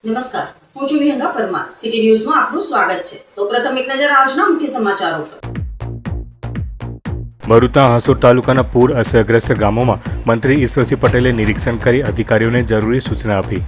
નમસ્કાર, હું છું વિહંગા પરમાર. સિટી ન્યૂઝમાં આપનું સ્વાગત છે. સૌપ્રથમ એક નજર આજના મુખ્ય સમાચારો પર. ભરૂચના હાસોટ તાલુકાના પૂર અસરગ્રસ્ત ગામોમાં મંત્રી ઈશ્વરસિંહ પટેલે નિરીક્ષણ કરી અધિકારીઓને જરૂરી સૂચના આપી.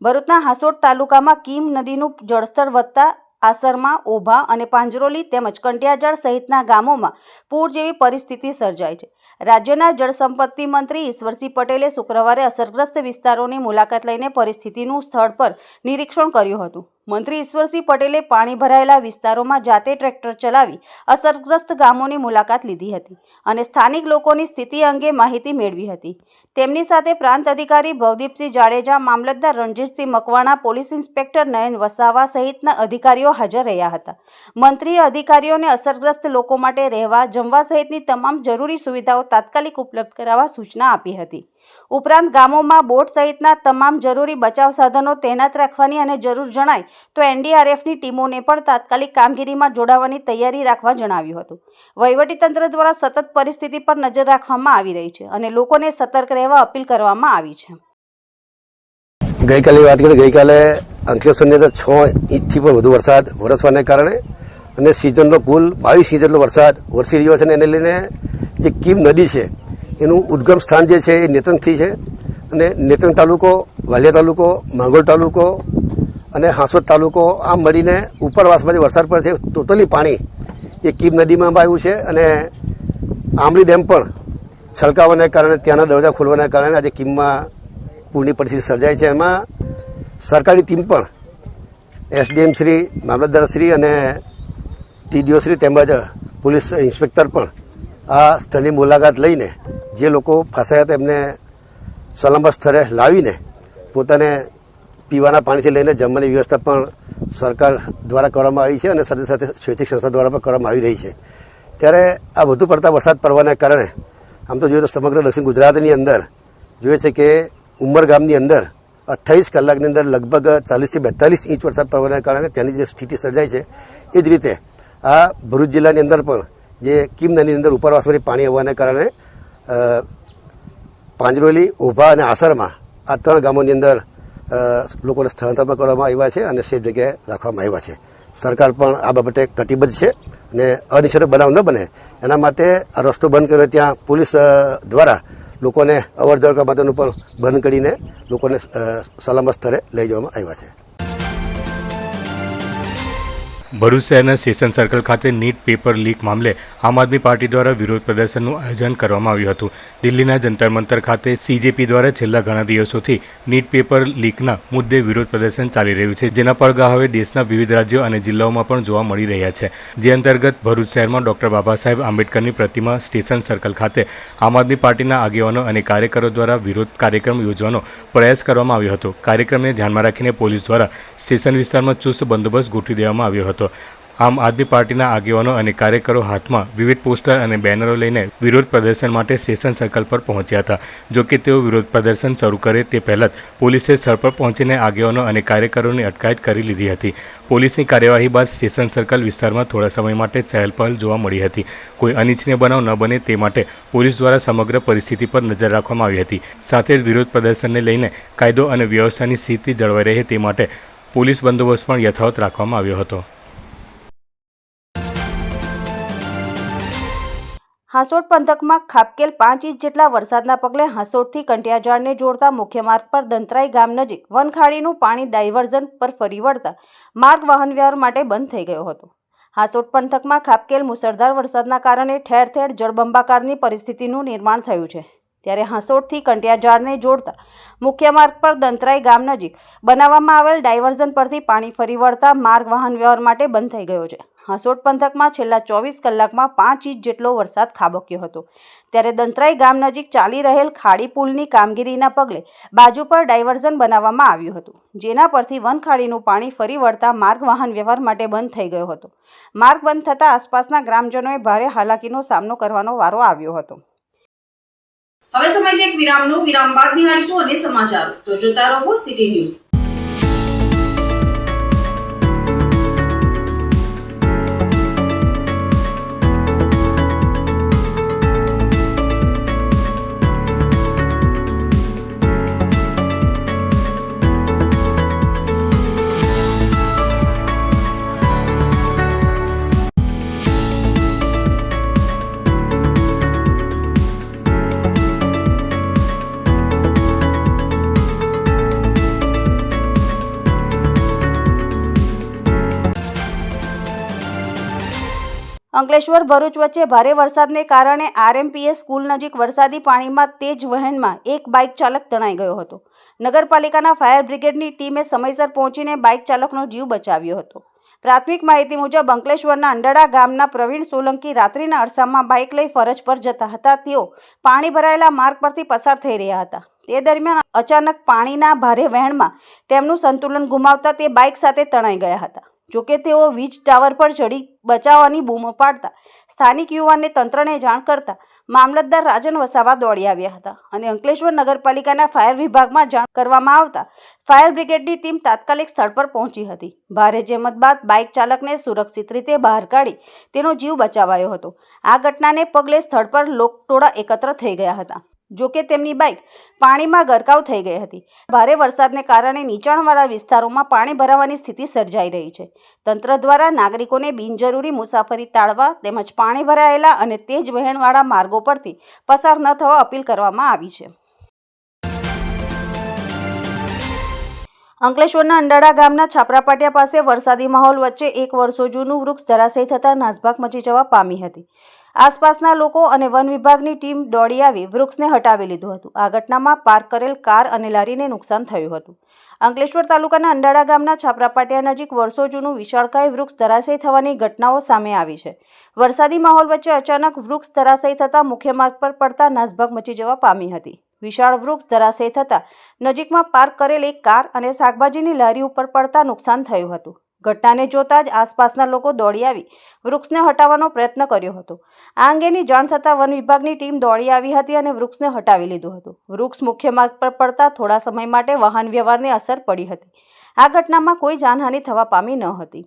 ભરૂચના હાસોટ તાલુકામાં કીમ નદીનું જળસ્તર વધતા આસરમાં, ઓભા અને પાંજરોલી તેમજ કંટિયાજાળ સહિતના ગામોમાં પૂર જેવી પરિસ્થિતિ સર્જાઈ છે. રાજ્યના જળસંપત્તિ મંત્રી ઈશ્વરસિંહ પટેલે શુક્રવારે અસરગ્રસ્ત વિસ્તારોની મુલાકાત લઈને પરિસ્થિતિનું સ્થળ પર નિરીક્ષણ કર્યું હતું. મંત્રી ઈશ્વરસિંહ પટેલે પાણી ભરાયેલા વિસ્તારોમાં જાતે ટ્રેક્ટર ચલાવી અસરગ્રસ્ત ગામોની મુલાકાત લીધી હતી અને સ્થાનિક લોકોની સ્થિતિ અંગે માહિતી મેળવી હતી. તેમની સાથે પ્રાંત અધિકારી ભવદીપસિંહ જાડેજા, મામલતદાર રણજીતસિંહ મકવાણા, પોલીસ ઇન્સ્પેક્ટર નયન વસાવા સહિતના અધિકારીઓ હાજર રહ્યા હતા. મંત્રીએ અધિકારીઓને અસરગ્રસ્ત લોકો માટે રહેવા, જમવા સહિતની તમામ જરૂરી સુવિધાઓ તાત્કાલિક ઉપલબ્ધ કરાવવા સૂચના આપી હતી. ઉપરાંત ગામોમાં બોટ સહિતના તમામ જરૂરી બચાવ સાધનો તૈનાત રાખવાની અને જરૂર જણાય તો એનડીઆરએફની ટીમોને પણ તાત્કાલિક કામગીરીમાં જોડાવાની તૈયારી રાખવા જણાવ્યું હતું. વહીવટીતંત્ર દ્વારા સતત પરિસ્થિતિ પર નજર રાખવામાં આવી રહી છે અને લોકોને સતર્ક રહેવા અપીલ કરવામાં આવી છે. ગઈકાલે વાત કરીએ, ગઈકાલે અંકલેશ્વરની અંદર 6 ઇંચથી પણ વધુ વરસાદ વરસવાને કારણે અને સિઝનનો કુલ 22 ઇંચ જેટલો વરસાદ વરસી રહ્યો છે. એને લઈને જે કીમ નદી છે એનું ઉદ્ગમ સ્થાન જે છે એ નેત્રંગથી છે અને નેત્રંગ તાલુકો, વાલિયા તાલુકો, માંગોળ તાલુકો અને હાંસોટ તાલુકો આમ મળીને ઉપરવાસમાં જે વરસાદ પડે છે ટોટલી પાણી એ કીમ નદીમાં આવ્યું છે અને આંબલી ડેમ પણ છલકાવાને કારણે ત્યાંના દરવાજા ખોલવાના કારણે આજે કીમમાં પૂરની પરિસ્થિતિ સર્જાય છે. એમાં સરકારી ટીમ પણ એસડીએમ શ્રી, મામલતદાર શ્રી અને ટીડીઓ શ્રી તેમજ પોલીસ ઇન્સ્પેક્ટર પણ આ સ્થળની મુલાકાત લઈને જે લોકો ફસાયા હતા એમને સલામત સ્થળે લાવીને પોતાને પીવાના પાણીથી લઈને જમવાની વ્યવસ્થા પણ સરકાર દ્વારા કરવામાં આવી છે અને સાથે સાથે સ્વૈચ્છિક સંસ્થા દ્વારા પણ કરવામાં આવી રહી છે. ત્યારે આ વધુ પડતા વરસાદ પડવાના કારણે આમ તો જોઈએ તો સમગ્ર દક્ષિણ ગુજરાતની અંદર જોઈએ છે કે ઉમરગામની અંદર 28 કલાકની અંદર લગભગ 40 થી 42 ઇંચ વરસાદ પડવાના કારણે ત્યાંની જે સ્થિતિ સર્જાય છે એ જ રીતે આ ભરૂચ જિલ્લાની અંદર પણ જે કીમ નદીની અંદર ઉપરવાસમાંથી પાણી આવવાને કારણે પાંજરોલી, ઓભા અને આસરમાં આ 3 ગામોની અંદર લોકોને સ્થળાંતર કરવામાં આવ્યા છે અને સેફ જગ્યાએ રાખવામાં આવ્યા છે. સરકાર પણ આ બાબતે કટિબદ્ધ છે અને અનિશ્ચિત બનાવ ન બને એના માટે આ રસ્તો બંધ કર્યો. ત્યાં પોલીસ દ્વારા લોકોને અવર જવર કરવા માટેનું પણ બંધ કરીને લોકોને સલામત સ્થળે લઈ જવામાં આવ્યા છે. ભરૂચ શહેરના સ્ટેશન સર્કલ ખાતે નીટ પેપર લીક મામલે આમ આદમી પાર્ટી દ્વારા વિરોધ પ્રદર્શનનું આયોજન કરવામાં આવ્યું હતું. દિલ્હીના જંતર મંતર ખાતે સીજેપી દ્વારા છેલ્લા ઘણા દિવસોથી નીટ પેપર લીકના મુદ્દે વિરોધ પ્રદર્શન ચાલી રહ્યું છે, જેના પડઘા હવે દેશના વિવિધ રાજ્યો અને જિલ્લાઓમાં પણ જોવા મળી રહ્યા છે. જે અંતર્ગત ભરૂચ શહેરમાં ડોક્ટર બાબા સાહેબ આંબેડકરની પ્રતિમા સ્ટેશન સર્કલ ખાતે આમ આદમી પાર્ટીના આગેવાનો અને કાર્યકરો દ્વારા વિરોધ કાર્યક્રમ યોજવાનો પ્રયાસ કરવામાં આવ્યો હતો. કાર્યક્રમને ધ્યાનમાં રાખીને પોલીસ દ્વારા સ્ટેશન વિસ્તારમાં ચુસ્ત બંદોબસ્ત ગોઠવી દેવામાં આવ્યો હતો. આમ આદમી પાર્ટીના આગેવાનો અને કાર્યકરો હાથમાં વિવિધ પોસ્ટર અને બેનરો લઈને વિરોધ પ્રદર્શન માટે સ્ટેશન સર્કલ પર પહોંચ્યા હતા. જો કે તેઓ વિરોધ પ્રદર્શન શરૂ કરે તે પહેલાં પોલીસે સ્થળ પર પહોંચીને આગેવાનો અને કાર્યકરોની અટકાયત કરી લીધી હતી. પોલીસની કાર્યવાહી બાદ સ્ટેશન સર્કલ વિસ્તારમાં થોડા સમય માટે ચહેલપહલ જોવા મળી હતી. કોઈ અનિચ્છનીય બનાવ ન બને તે માટે પોલીસ દ્વારા સમગ્ર પરિસ્થિતિ પર નજર રાખવામાં આવી હતી. સાથે જ વિરોધ પ્રદર્શનને લઈને કાયદો અને વ્યવસ્થાની સ્થિતિ જળવાઈ રહે તે માટે પોલીસ બંદોબસ્ત પણ યથાવત રાખવામાં આવ્યો હતો. હાસોટ પંથકમાં ખાબકેલ 5 ઇંચ જેટલા વરસાદના પગલે હાસોટથી કંટિયાજાળને જોડતા મુખ્ય માર્ગ પર દંતરાઈ ગામ નજીક વનખાડીનું પાણી ડાયવર્ઝન પર ફરી વળતા માર્ગ વાહન વ્યવહાર માટે બંધ થઈ ગયો હતો. હાસોટ પંથકમાં ખાબકેલ મુસળધાર વરસાદના કારણે ઠેર ઠેર જળબંબાકારની પરિસ્થિતિનું નિર્માણ થયું છે. ત્યારે હાસોટથી કંટિયાજાળને જોડતા મુખ્ય માર્ગ પર દંતરાઈ ગામ નજીક બનાવવામાં આવેલ ડાયવર્ઝન પરથી પાણી ફરી વળતા માર્ગ વાહન વ્યવહાર માટે બંધ થઈ ગયો છે. હાસોટ પંથકમાં છેલ્લા 24 કલાકમાં 5 ઇંચ જેટલો વરસાદ ખાબક્યો હતો. ત્યારે દંતરાઈ ગામ નજીક ચાલી રહેલ ખાડી પુલની કામગીરીના પગલે બાજુ પર ડાયવર્ઝન બનાવવામાં આવ્યું હતું, જેના પરથી વનખાડીનું પાણી ફરી વળતા માર્ગ વાહન વ્યવહાર માટે બંધ થઈ ગયો હતો. માર્ગ બંધ થતાં આસપાસના ગ્રામજનોએ ભારે હાલાકીનો સામનો કરવાનો વારો આવ્યો હતો. હવે સમય છે એક વિરામનો. વિરામ બાદ નિહાળીશું અને સમાચારો. તો જોતા રહો સિટી ન્યૂઝ. અંકલેશ્વર ભરૂચ વચ્ચે ભારે વરસાદને કારણે આરએમપીએસ સ્કૂલ નજીક વરસાદી પાણીમાં તેજ વહેણમાં એક બાઇક ચાલક તણાઈ ગયો હતો. નગરપાલિકાના ફાયર બ્રિગેડની ટીમે સમયસર પહોંચીને બાઇક ચાલકનો જીવ બચાવ્યો હતો. પ્રાથમિક માહિતી મુજબ અંકલેશ્વરના અંડડા ગામના પ્રવીણ સોલંકી રાત્રિના અરસામાં બાઇક લઈ ફરજ પર જતા હતા. તેઓ પાણી ભરાયેલા માર્ગ પરથી પસાર થઈ રહ્યા હતા. તે દરમિયાન અચાનક પાણીના ભારે વહેણમાં તેમનું સંતુલન ગુમાવતા તે બાઇક સાથે તણાઈ ગયા હતા. જોકે તેઓ વીજ ટાવર પર ચડી બચાવવાની બૂમો પાડતા સ્થાનિક યુવાનને તંત્રને જાણ કરતા મામલતદાર રાજન વસાવા દોડી આવ્યા હતા અને અંકલેશ્વર નગરપાલિકાના ફાયર વિભાગમાં જાણ કરવામાં આવતા ફાયર બ્રિગેડની ટીમ તાત્કાલિક સ્થળ પર પહોંચી હતી. ભારે જહેમત બાદ બાઇક ચાલકને સુરક્ષિત રીતે બહાર કાઢી તેનો જીવ બચાવાયો હતો. આ ઘટનાને પગલે સ્થળ પર લોકટોળા એકત્ર થઈ ગયા હતા. જોકે તેમની બાઇક પાણીમાં ગરકાવ થઈ ગઈ હતી. ભારે વરસાદને કારણે નીચાણવાળા વિસ્તારોમાં પાણી ભરાવાની સ્થિતિ સર્જાઈ રહી છે. તંત્ર દ્વારા નાગરિકોને બિનજરૂરી મુસાફરી ટાળવા તેમજ પાણી ભરાયેલા અને તેજ વહેણવાળા માર્ગો પરથી પસાર ન થવા અપીલ કરવામાં આવી છે. અંકલેશ્વરના અંડાળા ગામના છાપરાપાટિયા પાસે વરસાદી માહોલ વચ્ચે 1 વર્ષો જૂનું વૃક્ષ ધરાશયી થતાં નાસભાગ મચી જવા પામી હતી. આસપાસના લોકો અને વન વિભાગની ટીમ દોડી આવી વૃક્ષને હટાવી લીધું હતું. આ ઘટનામાં પાર્ક કરેલ કાર અને લારીને નુકસાન થયું હતું. અંકલેશ્વર તાલુકાના અંડાળા ગામના છાપરાપાટિયા નજીક વર્ષો જૂનું વિશાળકાય વૃક્ષ ધરાશયી થવાની ઘટનાઓ સામે આવી છે. વરસાદી માહોલ વચ્ચે અચાનક વૃક્ષ ધરાશયી થતાં મુખ્ય માર્ગ પર પડતા નાસભાગ મચી જવા પામી હતી. વિશાળ વૃક્ષ ધરાશયી થતાં નજીકમાં પાર્ક કરેલ એક કાર અને શાકભાજીની લારી ઉપર પડતા નુકસાન થયું હતું. ઘટનાને જોતા જ આસપાસના લોકો દોડી આવી વૃક્ષને હટાવવાનો પ્રયત્ન કર્યો હતો. આ અંગેની જાણ થતાં વન વિભાગની ટીમ દોડી આવી હતી અને વૃક્ષને હટાવી લીધું હતું. વૃક્ષ મુખ્ય માર્ગ પર પડતા થોડા સમય માટે વાહન વ્યવહારને અસર પડી હતી. આ ઘટનામાં કોઈ જાનહાનિ થવા પામી ન હતી.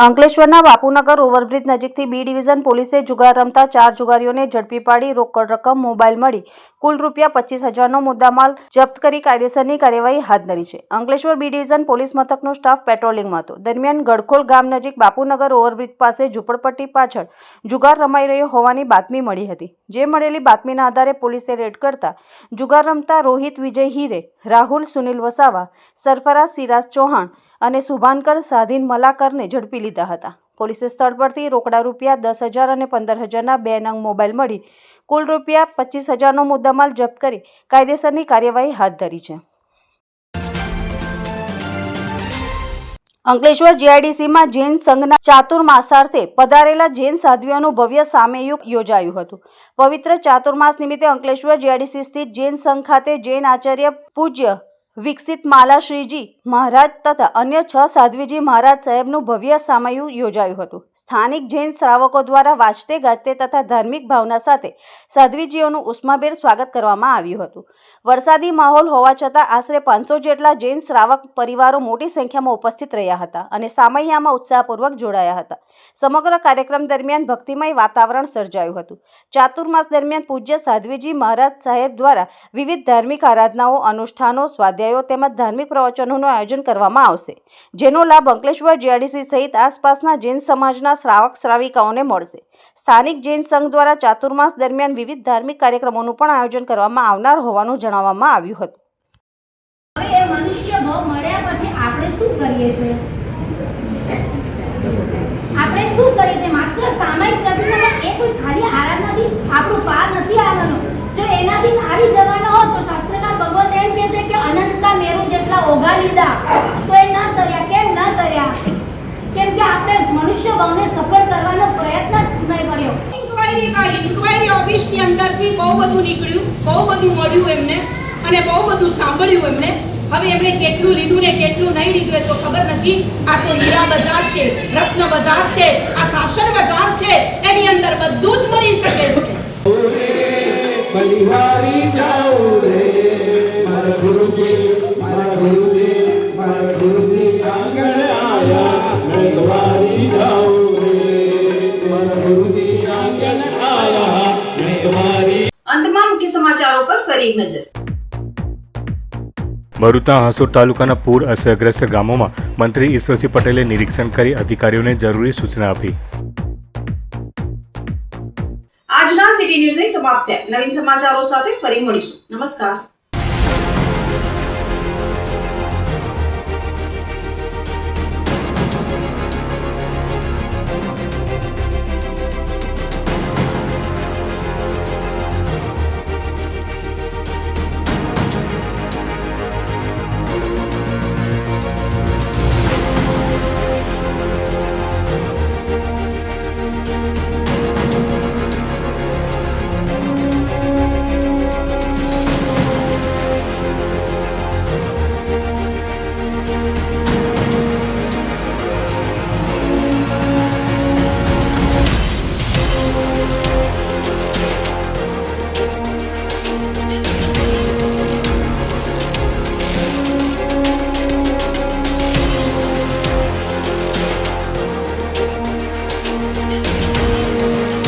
અંકલેશ્વરના બાપુનગર ઓવરબ્રિજ નજીકથી બી ડિવિઝન પોલીસે જુગાર રમતા 4 જુગારીઓને ઝડપી પાડી રોકડ રકમ, મોબાઈલ મળી કુલ ₹25,000નો મુદ્દામાલ જપ્ત કરી કાયદેસરની કાર્યવાહી હાથ ધરી છે. અંકલેશ્વર બી ડિવિઝન પોલીસ મથકનો સ્ટાફ પેટ્રોલિંગમાં હતો. દરમિયાન ગડખોલ ગામ નજીક બાપુનગર ઓવરબ્રિજ પાસે ઝૂંપડપટ્ટી પાછળ જુગાર રમાઈ રહ્યો હોવાની બાતમી મળી હતી. જે મળેલી બાતમીના આધારે પોલીસે રેડ કરતા જુગાર રમતા રોહિત વિજય હીરે, રાહુલ સુનિલ વસાવા, સરફરાઝ સિરાજ ચૌહાણ અને શુભાંકર સાધીન મલાકરને ઝડપી લીધા હતા. પોલીસે સ્થળ પરથી રોકડા ₹10,000 અને ₹15,000ના 2 નંગ મોબાઈલ મળી કુલ ₹25,000નો મુદ્દામાલ જપ્ત કરી કાયદેસરની કાર્યવાહી હાથ ધરી છે. અંકલેશ્વર જીઆઈડીસીમાં જૈન સંઘના ચાતુર્માસાર્થે પધારેલા જૈન સાધ્વીઓનું ભવ્ય સામૈયું યોજાયું હતું. પવિત્ર ચાતુર્માસ નિમિત્તે અંકલેશ્વર જીઆઈડીસી સ્થિત જૈન સંઘ ખાતે જૈન આચાર્ય પૂજ્ય વિકસિત માલાશ્રીજી મહારાજ તથા અન્ય 6 સાધ્વીજી મહારાજ સાહેબનું ભવ્ય સામૈયું યોજાયું હતું. સ્થાનિક જૈન શ્રાવકો દ્વારા વાજતે ગાજતે તથા ધાર્મિક ભાવના સાથે સાધ્વીજીઓનું ઉષ્માભેર સ્વાગત કરવામાં આવ્યું હતું. વરસાદી માહોલ હોવા છતાં આશરે 500 જેટલા જૈન શ્રાવક પરિવારો મોટી સંખ્યામાં ઉપસ્થિત રહ્યા હતા અને સામૈયામાં ઉત્સાહપૂર્વક જોડાયા હતા. સમગ્ર કાર્યક્રમ દરમિયાન ભક્તિમય વાતાવરણ સર્જાયું હતું. ચાતુર્માસ દરમિયાન પૂજ્ય સાધ્વીજી મહારાજ સાહેબ દ્વારા વિવિધ ધાર્મિક આરાધનાઓ, અનુષ્ઠાનો, સ્વાધ્યાયો તેમજ ધાર્મિક પ્રવચનોનું આયોજન કરવામાં આવશે, જેનો લાભ અંકલેશ્વર જીઆઈડીસી સહિત આસપાસના જૈન સમાજના શ્રાવક શ્રાવિકાઓને મળશે. સ્થાનિક જૈન સંઘ દ્વારા ચાતુર્માસ દરમિયાન વિવિધ ધાર્મિક કાર્યક્રમોનું પણ આયોજન કરવામાં આવનાર હોવાનું જણાવવામાં આવ્યું હતું. હવે એ મનુષ્ય ભાવ મળ્યા પછી આપણે શું કરીએ છીએ? આપણે શું કરીએ છીએ? માત્ર સામાયિક પ્રતિમા એ કોઈ ખાલી આરાધનાથી આપણું પાર નથી આવવાનું. જો એનાથી હારી જવાનો હોત તો શાસ્ત્રના ભગવત એમ કહે છે કે અનંતા મેરુ જેટલા ઓઘા લીધા તો એ ન તર્યા. કેમ ન તર્યા? કેમ કે આપણે મનુષ્ય ભાવને સફળ કરવાનો પ્રયત્ન જ નહીં કર્યો. ઇન્ક્વાયરી ઓફિસની અંદરથી બહુ બધું નીકળ્યું, બહુ બધું મળ્યું એમને અને બહુ બધું સાંભળ્યું એમણે. હવે એમણે કેટલું લીધું ને કેટલું નહીં લીધું એ તો ખબર નથી. આ તો હીરા બજાર છે, રત્ન બજાર છે, આ શાસન બજાર છે, એની અંદર બધું જ મળી શકે છે. બલિહારી જાઓ રે મારા ગુરુજી આંગણ આયા મેઘવારી જાઓ રે મારા ગુરુજી આંગણ આયા મેઘવારી. અંતમાં મુખ્ય સમાચારો પર ફરી એક નજર. ભરૂચના હાંસોડ તાલુકાના પૂર અસરગ્રસ્ત ગામોમાં મંત્રી ઈશ્વરસિંહ પટેલે નિરીક્ષણ કરી અધિકારીઓને જરૂરી સૂચના આપી. આજના સિટી ન્યૂઝ સમાપ્ત થયા. નવીન સમાચારો સાથે ફરી મળીશું. નમસ્કાર.